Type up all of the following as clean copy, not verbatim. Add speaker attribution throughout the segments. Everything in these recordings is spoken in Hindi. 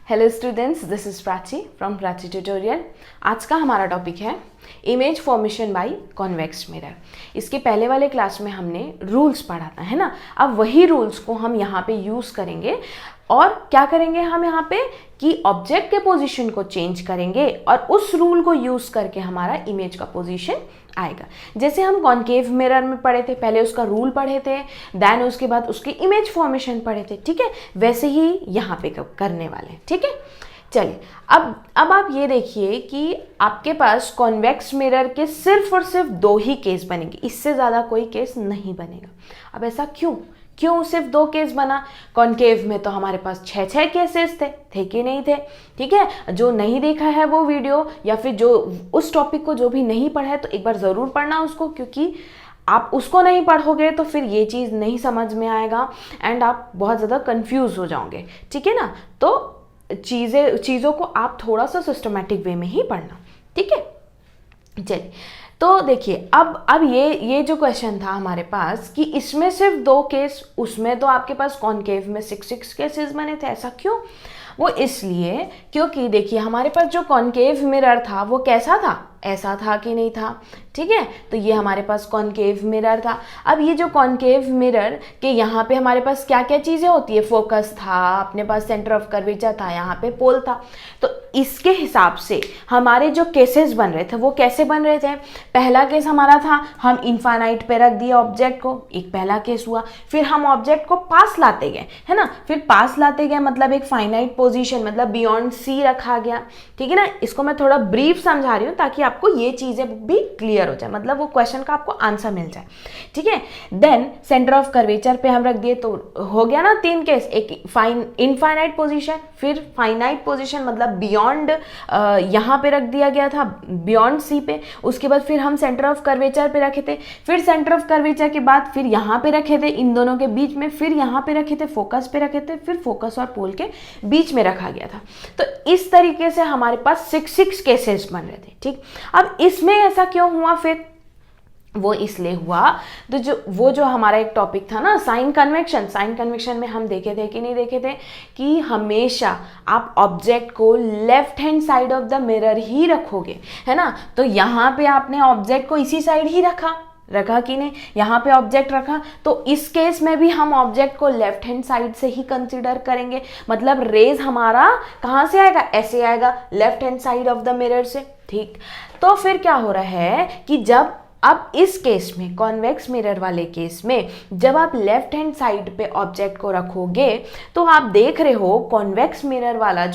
Speaker 1: Hello students, this is Prachi from Prachi tutorial. आज का हमारा टॉपिक है image formation by convex mirror. इसके पहले वाले क्लास में हमने रूल्स पढ़ा था, है ना। अब वही रूल्स को हम यहाँ पे यूज़ करेंगे और क्या करेंगे हम यहाँ पे कि ऑब्जेक्ट के पोजीशन को चेंज करेंगे और उस रूल को यूज़ करके हमारा इमेज का पोजीशन आएगा। जैसे हम कॉन्केव मिरर में पढ़े थे, पहले उसका रूल पढ़े थे, देन उसके बाद उसकी इमेज फॉर्मेशन पढ़े थे, ठीक है। वैसे ही यहाँ पे करने वाले हैं, ठीक है। चलिए अब आप ये देखिए कि आपके पास कॉन्वेक्स मिरर के सिर्फ और सिर्फ दो ही केस बनेंगे, इससे ज़्यादा कोई केस नहीं बनेगा। अब ऐसा क्यों सिर्फ दो केस बना? कॉन्केव में तो हमारे पास 6 केसेस थे कि नहीं थे, ठीक है। जो नहीं देखा है वो वीडियो या फिर जो उस टॉपिक को जो भी नहीं पढ़ा है तो एक बार ज़रूर पढ़ना उसको, क्योंकि आप उसको नहीं पढ़ोगे तो फिर ये चीज़ नहीं समझ में आएगा एंड आप बहुत ज़्यादा कंफ्यूज हो जाओगे, ठीक है ना। तो चीज़ों को आप थोड़ा सा सिस्टमेटिक वे में ही पढ़ना, ठीक है। चलिए तो देखिए अब ये जो क्वेश्चन था हमारे पास कि इसमें सिर्फ दो केस, उसमें तो आपके पास कॉन्केव में 6 केसेस बने थे। ऐसा क्यों? वो इसलिए क्योंकि देखिए हमारे पास जो कॉन्केव मिरर था वो कैसा था, ऐसा था कि नहीं था, ठीक है। तो ये हमारे पास कॉन्केव मिरर था। अब ये जो कॉन्केव मिरर के यहाँ पे हमारे पास क्या क्या चीज़ें होती है, फोकस था, अपने पास सेंटर ऑफ कर्वेचर था, यहाँ पे पोल था। तो इसके हिसाब से हमारे जो केसेस बन रहे थे वो कैसे बन रहे थे? पहला केस हमारा था हम इनफाइनाइट पे रख दिए ऑब्जेक्ट को, एक पहला केस हुआ। फिर हम ऑब्जेक्ट को पास लाते गए, है ना। फिर पास लाते गए मतलब एक फाइनाइट पोजीशन, मतलब बियॉन्ड सी रखा गया, ठीक है ना। इसको मैं थोड़ा ब्रीफ समझा रही हूँ ताकि आपको ये चीज़ें भी क्लियर हो जाए, मतलब वो क्वेश्चन का आपको आंसर मिल जाए, ठीक है। देन सेंटर ऑफ कर्वेचर पे हम रख दिए तो हो गया ना 3 केस, एक इनफाइनाइट पोजीशन, फिर फाइनाइट पोजीशन मतलब बियॉन्ड यहाँ पे रख दिया गया था बियॉन्ड सी पे। उसके बाद फिर हम सेंटर ऑफ कर्वेचर पे रखे थे, फिर सेंटर ऑफ कर्वेचर के बाद फिर यहाँ पे रखे थे इन दोनों के बीच में, फिर यहाँ पे रखे थे फोकस पे रखे थे, फिर फोकस और पोल के बीच में रखा गया था। तो इस तरीके से हमारे पास 6 केसेस बन रहे थे, ठीक। अब इसमें ऐसा क्यों हुआ? फिर वो इसलिए हुआ तो जो हमारा एक टॉपिक था ना साइन कन्वेक्शन में हम देखे थे कि नहीं देखे थे कि हमेशा आप ऑब्जेक्ट को left hand side of the mirror ही रखोगे, है ना। तो यहाँ पे आपने ऑब्जेक्ट को इसी साइड ही रखा कि नहीं, यहाँ पे ऑब्जेक्ट रखा। तो इस केस में भी हम ऑब्जेक्ट को लेफ्ट हैंड साइड से ही कंसीडर करेंगे, मतलब रेज हमारा कहाँ से आएगा, ऐसे आएगा left hand side of the mirror से, ठीक। तो फिर क्या हो रहा है कि अब इस केस में कॉन्वेक्स मिरर वाले केस में जब आप लेफ्ट हैंड साइड पे ऑब्जेक्ट को रखोगे तो आप देख रहे हो कॉन्वेक्स मिरर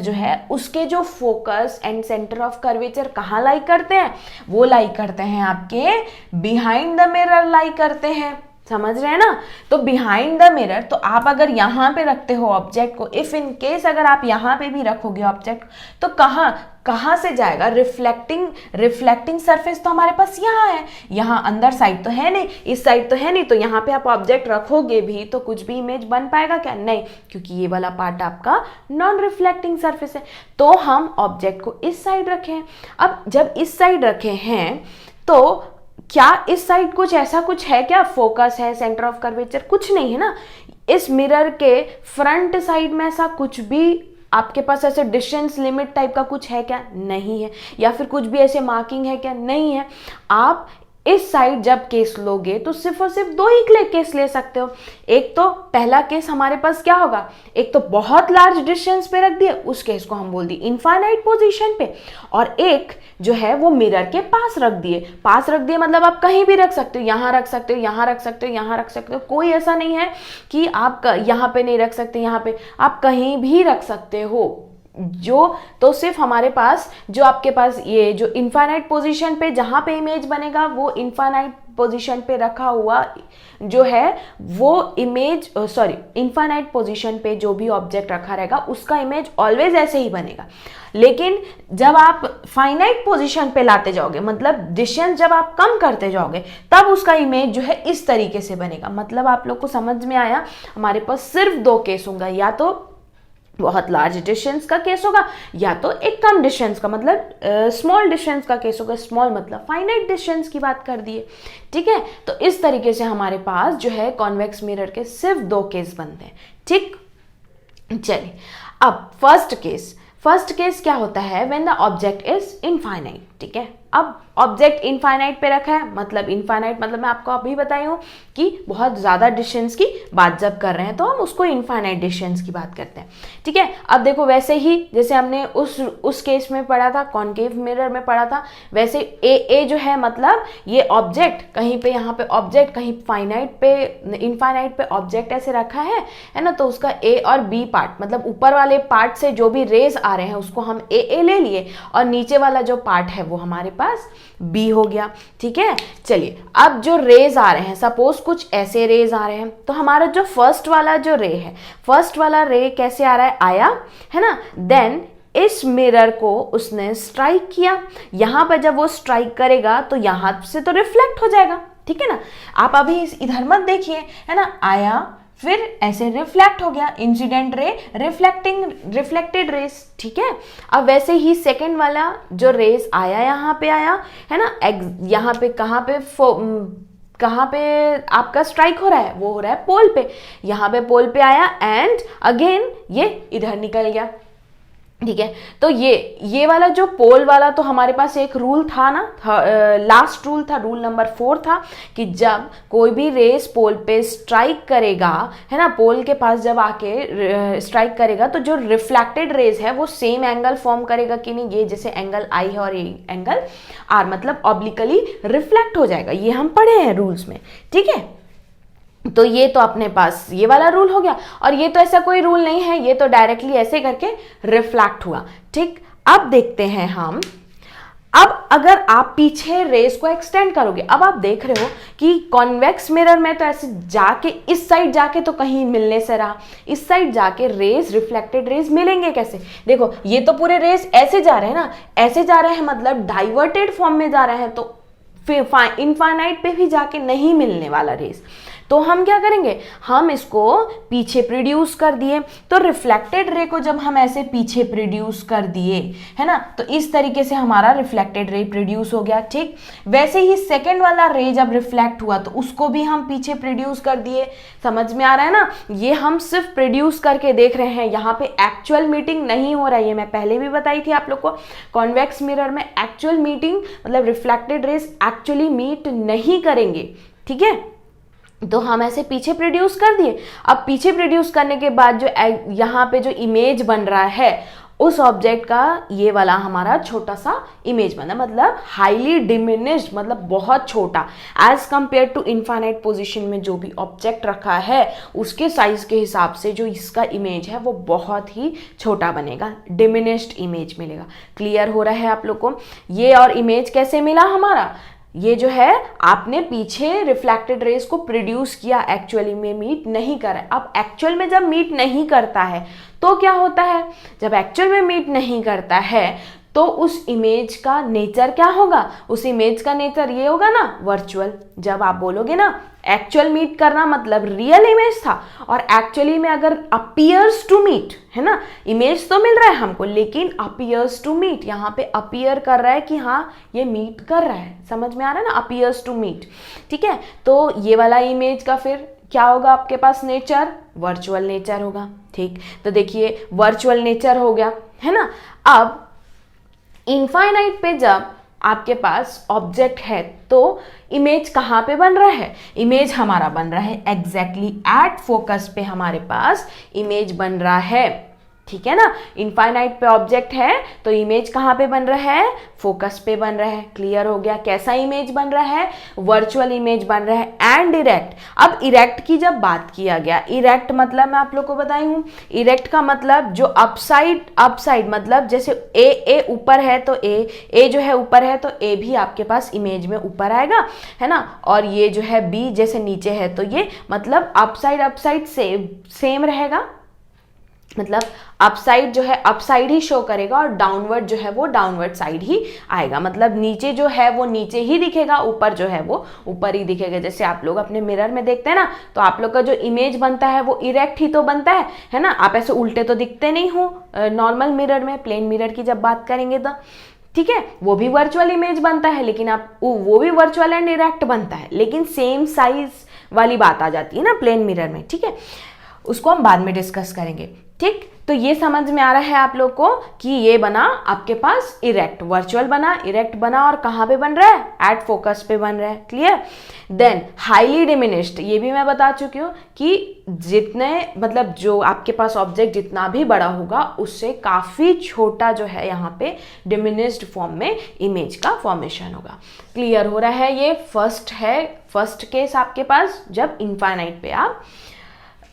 Speaker 1: जो है उसके जो focus and centre of curvature कहाँ लाई करते हैं? वो लाई करते हैं आपके बिहाइंड द मिरर लाई करते हैं, समझ रहे हैं ना। तो बिहाइंड द मिरर, तो आप अगर यहाँ पे रखते हो ऑब्जेक्ट को, इफ इन केस अगर आप यहाँ पे भी रखोगे ऑब्जेक्ट तो कहाँ से जाएगा? रिफ्लेक्टिंग सरफेस तो हमारे पास यहाँ है, यहाँ अंदर साइड तो है नहीं, इस साइड तो है नहीं। तो यहाँ पे आप ऑब्जेक्ट रखोगे भी तो कुछ भी इमेज बन पाएगा क्या? नहीं, क्योंकि ये वाला पार्ट आपका नॉन रिफ्लेक्टिंग सरफेस है। तो हम ऑब्जेक्ट को इस साइड रखे हैं। अब जब इस साइड रखे हैं तो क्या इस साइड कुछ है क्या? फोकस है, सेंटर ऑफ कर्वेचर कुछ नहीं है ना। इस मिरर के फ्रंट साइड में ऐसा कुछ भी आपके पास ऐसे डिस्टेंस लिमिट टाइप का कुछ है क्या? नहीं है। या फिर कुछ भी ऐसे मार्किंग है क्या? नहीं है। आप इस साइड जब केस लोगे तो सिर्फ और सिर्फ 2 ही केस ले सकते हो। एक तो पहला केस हमारे पास क्या होगा, एक तो बहुत लार्ज डिस्टेंस पे रख दिए, उस केस को हम बोल दिए इनफाइनाइट पोजीशन पे, और एक जो है वो मिरर के पास रख दिए मतलब आप कहीं भी रख सकते हो, यहाँ रख सकते हो, यहाँ रख सकते हो, यहाँ रख सकते हो। कोई ऐसा नहीं है कि आप यहाँ पे नहीं रख सकते, यहाँ पे आप कहीं भी रख सकते हो। तो सिर्फ हमारे पास जो आपके पास ये जो इनफाइनाइट पोजीशन पे जहां पे इमेज बनेगा वो इनफाइनाइट पोजीशन पे रखा हुआ जो है वो इमेज इनफाइनाइट पोजीशन पे जो भी ऑब्जेक्ट रखा रहेगा उसका इमेज ऑलवेज ऐसे ही बनेगा। लेकिन जब आप फाइनाइट पोजीशन पे लाते जाओगे, मतलब डिस्टेंस जब आप कम करते जाओगे, तब उसका इमेज जो है इस तरीके से बनेगा। मतलब आप लोग को समझ में आया? हमारे पास सिर्फ 2 केस होंगे, या तो बहुत लार्ज डिस्टेंस का केस होगा या तो एक कम डिस्टेंस का, मतलब स्मॉल डिस्टेंस का केस होगा। स्मॉल मतलब फाइनाइट डिस्टेंस की बात कर दिए, ठीक है। तो इस तरीके से हमारे पास जो है कॉन्वेक्स मिरर के सिर्फ 2 केस बनते हैं, ठीक। चलिए, अब फर्स्ट केस क्या होता है, when the object is infinite. ठीक है, अब ऑब्जेक्ट इनफाइनाइट पे रखा है, मतलब इनफाइनाइट मतलब मैं आपको अभी बताई हूँ कि बहुत ज़्यादा डिस्टेंस की बात जब कर रहे हैं तो हम उसको इनफाइनाइट डिस्टेंस की बात करते हैं। ठीक है, अब देखो वैसे ही जैसे हमने उस केस में पढ़ा था, कॉनकेव मिरर में पढ़ा था, वैसे ए जो है मतलब ये ऑब्जेक्ट कहीं पे, यहाँ पे ऑब्जेक्ट कहीं फाइनाइट पे, इनफाइनाइट पे ऑब्जेक्ट ऐसे रखा है ना, तो उसका ए और बी पार्ट मतलब ऊपर वाले पार्ट से जो भी रेज आ रहे हैं उसको हम ए ले लिए, और नीचे वाला जो पार्ट है वो हमारे पास बी हो गया। ठीक है, चलिए अब जो रेज आ रहे हैं, सपोज कुछ ऐसे रेज आ रहे हैं, तो हमारा जो फर्स्ट वाला जो रे है, फर्स्ट वाला रे कैसे आ रहा है, आया है ना, देन इस मिरर को उसने स्ट्राइक किया, यहां पर जब वो स्ट्राइक करेगा तो यहां से तो रिफ्लेक्ट हो जाएगा। ठीक है ना, आप अभी इधर मत देखिए, है ना, आया फिर ऐसे रिफ्लेक्ट हो गया, इंसिडेंट रे रिफ्लेक्टेड रेस। ठीक है, अब वैसे ही सेकेंड वाला जो रेस आया, यहाँ पे आया है ना, यहाँ पे कहाँ पे आपका स्ट्राइक हो रहा है, वो हो रहा है पोल पे, यहाँ पे पोल पे आया एंड अगेन ये इधर निकल गया। ठीक है, तो ये वाला जो पोल वाला, तो हमारे पास एक रूल था ना, लास्ट रूल था, रूल नंबर 4 था कि जब कोई भी रेस पोल पे स्ट्राइक करेगा, है ना, पोल के पास जब आके स्ट्राइक करेगा तो जो रिफ्लेक्टेड रेस है वो सेम एंगल फॉर्म करेगा कि नहीं, ये जैसे एंगल आई है और ये एंगल आर, मतलब ऑब्लिकली रिफ्लेक्ट हो जाएगा, ये हम पढ़े हैं रूल्स में। ठीक है, तो ये तो अपने पास ये वाला रूल हो गया, और ये तो ऐसा कोई रूल नहीं है, ये तो डायरेक्टली ऐसे करके रिफ्लेक्ट हुआ। ठीक, अब देखते हैं हम, अब अगर आप पीछे रेस को एक्सटेंड करोगे, अब आप देख रहे हो कि कॉन्वेक्स मिरर में तो ऐसे जाके इस साइड जाके तो कहीं मिलने से रहा, इस साइड जाके रेस, रिफ्लेक्टेड रेस मिलेंगे कैसे, देखो ये तो पूरे रेस ऐसे जा रहे हैं ना, ऐसे जा रहे हैं मतलब डाइवर्टेड फॉर्म में जा रहे हैं, तो फिर इनफाइनाइट पे भी जाके नहीं मिलने वाला रेस, तो हम क्या करेंगे, हम इसको पीछे प्रोड्यूस कर दिए, तो रिफ्लेक्टेड रे को जब हम ऐसे पीछे प्रोड्यूस कर दिए, है ना, तो इस तरीके से हमारा रिफ्लेक्टेड रे प्रोड्यूस हो गया। ठीक, वैसे ही सेकेंड वाला रे जब रिफ्लेक्ट हुआ तो उसको भी हम पीछे प्रोड्यूस कर दिए। समझ में आ रहा है ना, ये हम सिर्फ प्रोड्यूस करके देख रहे हैं, यहाँ पे एक्चुअल मीटिंग नहीं हो रहा है, ये मैं पहले भी बताई थी आप लोग को, कॉन्वेक्स मिरर में एक्चुअल मीटिंग मतलब रिफ्लेक्टेड रेस एक्चुअली मीट नहीं करेंगे। ठीक है, तो हम ऐसे पीछे प्रोड्यूस कर दिए। अब पीछे प्रोड्यूस करने के बाद जो यहाँ पे जो इमेज बन रहा है उस ऑब्जेक्ट का, ये वाला हमारा छोटा सा इमेज बना, मतलब हाईली डिमिनिश्ड, मतलब बहुत छोटा as compare to infinite position में जो भी ऑब्जेक्ट रखा है उसके साइज के हिसाब से जो इसका इमेज है वो बहुत ही छोटा बनेगा, डिमिनिश्ड इमेज मिलेगा। क्लियर हो रहा है आप लोग को, ये और इमेज कैसे मिला हमारा, ये जो है आपने पीछे रिफ्लेक्टेड रेस को प्रोड्यूस किया, एक्चुअली में मीट नहीं कर रहा है। अब एक्चुअल में जब मीट नहीं करता है तो क्या होता है, जब एक्चुअल में मीट नहीं करता है तो उस इमेज का नेचर क्या होगा, उस इमेज का नेचर ये होगा ना वर्चुअल। जब आप बोलोगे ना एक्चुअल मीट करना मतलब रियल इमेज था, और एक्चुअली में अगर अपीयर्स टू मीट, है ना, इमेज तो मिल रहा है हमको लेकिन अपीयर्स टू मीट, यहाँ पे अपीयर कर रहा है कि हाँ ये मीट कर रहा है, समझ में आ रहा है ना, अपीयर्स टू मीट। ठीक है, तो ये वाला इमेज का फिर क्या होगा आपके पास नेचर, वर्चुअल नेचर होगा। ठीक, तो देखिए वर्चुअल नेचर हो गया, है ना। अब इनफाइनाइट पे जब आपके पास ऑब्जेक्ट है तो इमेज कहाँ पे बन रहा है, इमेज हमारा बन रहा है एग्जैक्टली एट फोकस पे हमारे पास इमेज बन रहा है। ठीक है ना, इनफाइनाइट पे ऑब्जेक्ट है तो इमेज कहाँ पे बन रहा है, फोकस पे बन रहा है। क्लियर हो गया, कैसा इमेज बन रहा है, वर्चुअल इमेज बन रहा है एंड इरेक्ट। अब इरेक्ट की जब बात किया गया, इरेक्ट मतलब मैं आप लोग को बताई हूँ, इरेक्ट का मतलब जो अपसाइड मतलब जैसे ए ऊपर है तो ए जो है ऊपर है तो ए भी आपके पास इमेज में ऊपर आएगा, है ना, और ये जो है बी जैसे नीचे है तो ये मतलब अपसाइड सेम रहेगा, मतलब अपसाइड जो है अपसाइड ही शो करेगा और डाउनवर्ड जो है वो डाउनवर्ड साइड ही आएगा, मतलब नीचे जो है वो नीचे ही दिखेगा, ऊपर जो है वो ऊपर ही दिखेगा। जैसे आप लोग अपने मिरर में देखते हैं ना तो आप लोग का जो इमेज बनता है वो इरेक्ट ही तो बनता है ना, आप ऐसे उल्टे तो दिखते नहीं हो नॉर्मल मिरर में, प्लेन मिरर की जब बात करेंगे तो ठीक है, वो भी वर्चुअल इमेज बनता है लेकिन आप वो भी वर्चुअल एंड इरेक्ट बनता है, लेकिन सेम साइज वाली बात आ जाती है ना प्लेन मिरर में। ठीक है, उसको हम बाद में डिस्कस करेंगे। ठीक, तो ये समझ में आ रहा है आप लोग को कि ये बना आपके पास इरेक्ट, वर्चुअल बना, इरेक्ट बना, और कहाँ पे बन रहा है, एट फोकस पे बन रहा है। क्लियर। देन हाईली डिमिनिश्ड, ये भी मैं बता चुकी हूँ कि जितने मतलब जो आपके पास ऑब्जेक्ट जितना भी बड़ा होगा उससे काफ़ी छोटा जो है यहाँ पे डिमिनिश्ड फॉर्म में इमेज का फॉर्मेशन होगा। क्लियर हो रहा है। ये फर्स्ट है, फर्स्ट केस आपके पास जब इनफाइनाइट पे आप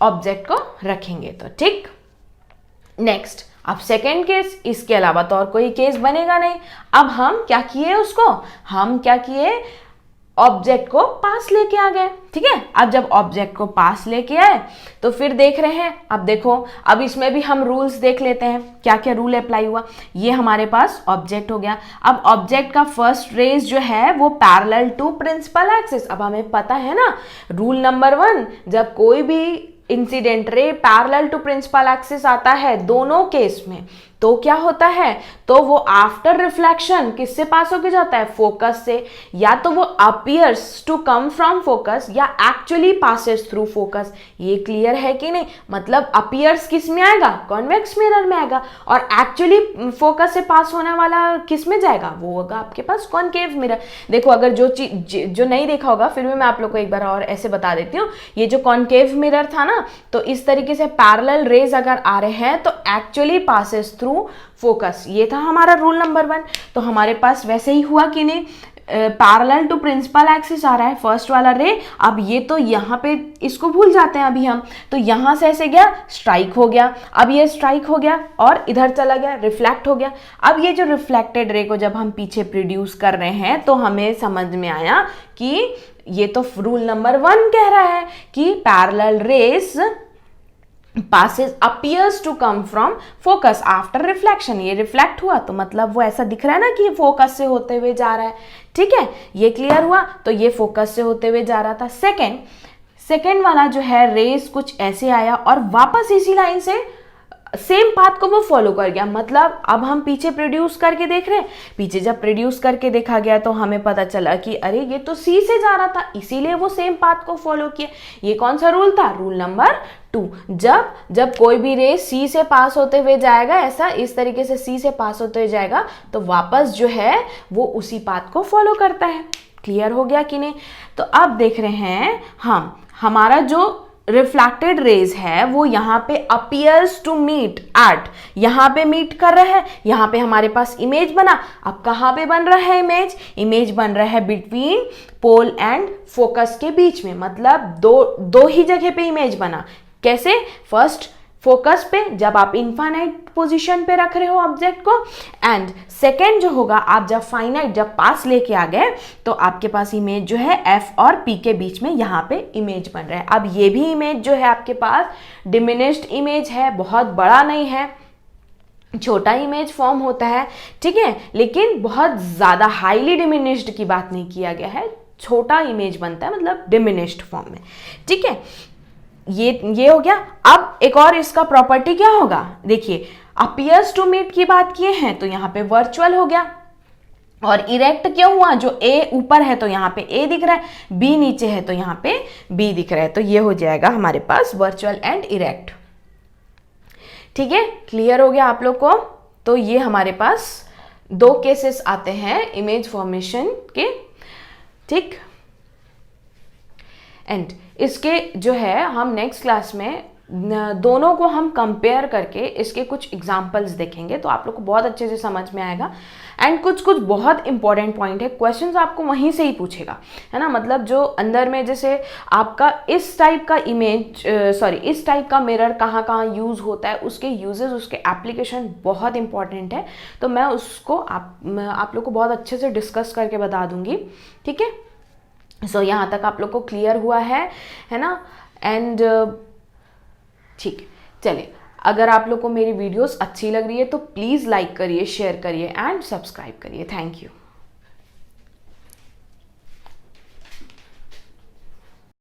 Speaker 1: ऑब्जेक्ट को रखेंगे तो। ठीक, नेक्स्ट अब सेकेंड केस, इसके अलावा तो और कोई केस बनेगा नहीं। अब हम क्या किए, उसको हम क्या किए, ऑब्जेक्ट को पास लेके आ गए। ठीक है, अब जब ऑब्जेक्ट को पास लेके आए तो फिर देख रहे हैं, अब देखो, अब इसमें भी हम रूल्स देख लेते हैं, क्या क्या रूल अप्लाई हुआ। ये हमारे पास ऑब्जेक्ट हो गया। अब ऑब्जेक्ट का फर्स्ट रेज जो है वो पैरेलल टू प्रिंसिपल एक्सिस। अब हमें पता है ना रूल नंबर 1, जब कोई भी incident ray parallel to principal axis आता है दोनों केस में, तो क्या होता है, तो वो आफ्टर रिफ्लेक्शन किससे पास होके जाता है, फोकस से। या तो वो appears to come from focus या एक्चुअली पासेस थ्रू फोकस। ये क्लियर है कि नहीं, मतलब अपीयर्स किस में आएगा, कॉन्वेक्स मिरर में आएगा, और एक्चुअली फोकस से पास होने वाला किस में जाएगा, वो होगा आपके पास कॉनकेव मिरर। देखो, अगर जो चीज जो नहीं देखा होगा फिर भी मैं आप लोग को एक बार और ऐसे बता देती हूँ। ये जो कॉनकेव मिरर था ना, तो इस तरीके से पैरेलल रेज अगर आ रहे हैं तो एक्चुअली पासेस थ्रू फोकस। ये था हमारा रूल नंबर 1। तो हमारे पास वैसे ही हुआ कि नहीं, पैरेलल टू प्रिंसिपल एक्सिस आ रहा है फर्स्ट वाला रे। अब ये तो यहाँ पे इसको भूल जाते हैं अभी हम, तो यहाँ से ऐसे गया, स्ट्राइक हो गया। अब ये स्ट्राइक हो गया और इधर चला गया, रिफ्लेक्ट हो गया। अब ये जो रिफ्लेक्टेड रे को जब हम पीछे प्रोड्यूस कर रहे हैं तो हमें समझ में आया कि ये तो रूल नंबर 1 कह रहा है कि parallel rays passes appears to come from focus after reflection। ये रिफ्लेक्ट हुआ तो मतलब वो ऐसा दिख रहा है ना कि फोकस से होते हुए जा रहा है। ठीक है, ये क्लियर हुआ। तो ये फोकस से होते हुए जा रहा था। सेकेंड वाला जो है रेस कुछ ऐसे आया और वापस इसी लाइन से सेम पाथ को वो फॉलो कर गया। मतलब अब हम पीछे प्रोड्यूस करके देख रहे हैं, पीछे जब प्रोड्यूस करके देखा गया तो हमें पता चला कि अरे ये तो सी से जा रहा था, इसीलिए वो सेम पाथ को फॉलो किया। ये कौन सा रूल था, रूल नंबर 2। जब कोई भी रे सी से पास होते हुए जाएगा, ऐसा इस तरीके से सी से पास होते हुए जाएगा, तो वापस जो है वो उसी पाथ को फॉलो करता है। क्लियर हो गया कि नहीं। तो अब देख रहे हैं हम, हमारा जो रिफ्लेक्टेड रेज है वो यहाँ पे अपीयर्स टू मीट एट, यहाँ पे मीट कर रहा है, यहाँ पे हमारे पास इमेज बना। अब कहाँ पे बन रहा है इमेज बन रहा है बिटवीन पोल एंड फोकस के बीच में। मतलब दो ही जगह पे इमेज बना। कैसे, फर्स्ट फोकस पे जब आप इनफाइनाइट पोजीशन पे रख रहे हो ऑब्जेक्ट को, एंड सेकेंड जो होगा आप जब फाइनाइट, जब पास लेके आ गए तो आपके पास इमेज जो है एफ और पी के बीच में यहाँ पे इमेज बन रहा है। अब ये भी इमेज जो है आपके पास डिमिनिश्ड इमेज है, बहुत बड़ा नहीं है, छोटा इमेज फॉर्म होता है। ठीक है, लेकिन बहुत ज़्यादा हाईली डिमिनिश्ड की बात नहीं किया गया है, छोटा इमेज बनता है मतलब डिमिनिश्ड फॉर्म में। ठीक है, ये हो गया। अब एक और इसका प्रॉपर्टी क्या होगा, देखिए अपीयर्स टू मीट की बात किए हैं तो यहाँ पे वर्चुअल हो गया, और इरेक्ट क्यों हुआ, जो ए ऊपर है तो यहाँ पे ए दिख रहा है, बी नीचे है तो यहाँ पे बी दिख रहा है, तो ये हो जाएगा हमारे पास वर्चुअल एंड इरेक्ट। ठीक है, क्लियर हो गया आप लोग को। तो ये हमारे पास 2 केसेस आते हैं इमेज फॉर्मेशन के। ठीक, एंड इसके जो है हम नेक्स्ट क्लास में दोनों को हम कंपेयर करके इसके कुछ एग्जांपल्स देखेंगे, तो आप लोग को बहुत अच्छे से समझ में आएगा। एंड कुछ बहुत इंपॉर्टेंट पॉइंट है, क्वेश्चंस आपको वहीं से ही पूछेगा, है ना। मतलब जो अंदर में जैसे आपका इस टाइप का इस टाइप का मिरर कहाँ यूज़ होता है, उसके यूजेस, उसके एप्लीकेशन बहुत इंपॉर्टेंट है। तो मैं उसको आप लोग को बहुत अच्छे से डिस्कस करके बता दूंगी। ठीक है, सो यहाँ तक आप लोग को क्लियर हुआ है ना। एंड ठीक, चलिए, अगर आप लोग को मेरी वीडियोस अच्छी लग रही है तो प्लीज़ लाइक करिए, शेयर करिए एंड सब्सक्राइब करिए। Thank you.